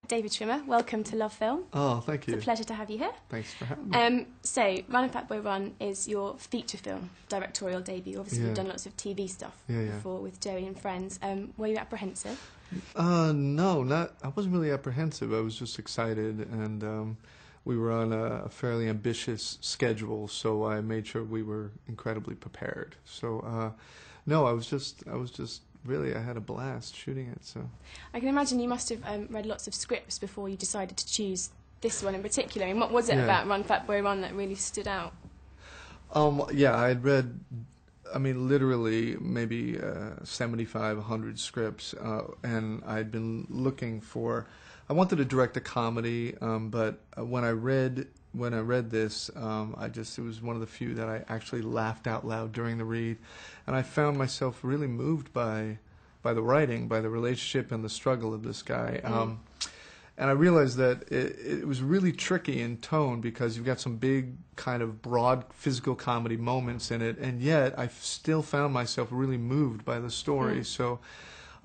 David Schwimmer, welcome to LOVEFiLM. Oh, thank you. It's a pleasure to have you here. Thanks for having me. So, Run and Fatboy Run is your feature film directorial debut. Obviously, you've done lots of TV stuff before with Joey and Friends. Were you apprehensive? No, I wasn't really apprehensive. I was just excited, and we were on a fairly ambitious schedule, so I made sure we were incredibly prepared. So, no, I was just really, I had a blast shooting it. So I can imagine you must have read lots of scripts before you decided to choose this one in particular. And what was it about Run Fatboy Run that really stood out? Yeah, I had read, literally maybe 75, 100 scripts, and I'd been looking for. I wanted to direct a comedy, but when I read this, it was one of the few that I actually laughed out loud during the read, and I found myself really moved by the writing, by the relationship and the struggle of this guy. And I realized that it was really tricky in tone because you've got some big kind of broad physical comedy moments in it, and yet I still found myself really moved by the story. So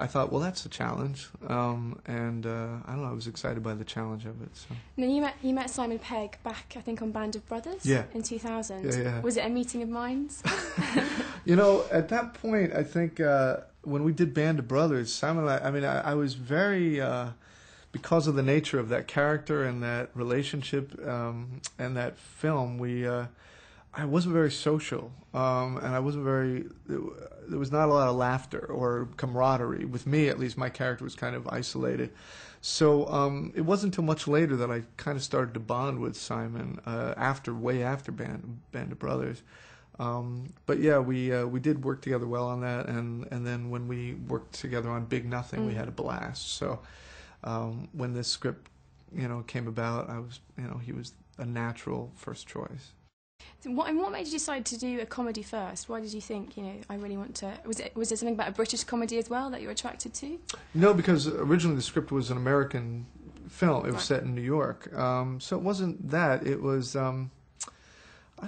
I thought, well, that's a challenge, and I don't know, I was excited by the challenge of it. So. Now you met Simon Pegg back, I think, on Band of Brothers in 2000. Yeah. Was it a meeting of minds? At that point, I think when we did Band of Brothers, Simon and I was very, because of the nature of that character and that relationship and that film, I wasn't very social, and I wasn't very. There was not a lot of laughter or camaraderie with me. At least my character was kind of isolated. So it wasn't until much later that I kind of started to bond with Simon way after Band of Brothers. But yeah, we did work together well on that, and then when we worked together on Big Nothing, we had a blast. So when this script came about, he was a natural first choice. So what made you decide to do a comedy first? Why did you think, I really want to... Was it something about a British comedy as well that you were attracted to? No, because originally the script was an American film. It was set in New York. So it wasn't that. It was... I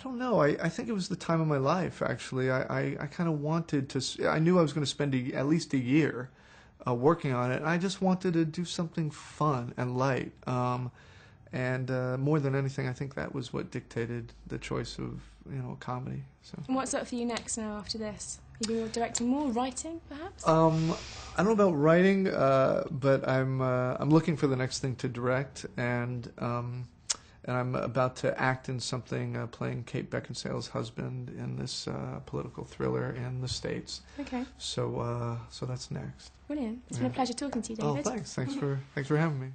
don't know. I think it was the time of my life, actually. I kind of wanted to... I knew I was going to spend at least a year working on it. And I just wanted to do something fun and light. And more than anything, I think that was what dictated the choice of comedy. So. And what's up for you next now after this? You been directing more, writing perhaps? I don't know about writing, but I'm looking for the next thing to direct, and I'm about to act in something playing Kate Beckinsale's husband in this political thriller in the States. Okay. So that's next. Brilliant. It's been a pleasure talking to you, David. Oh, thanks. Thanks for having me.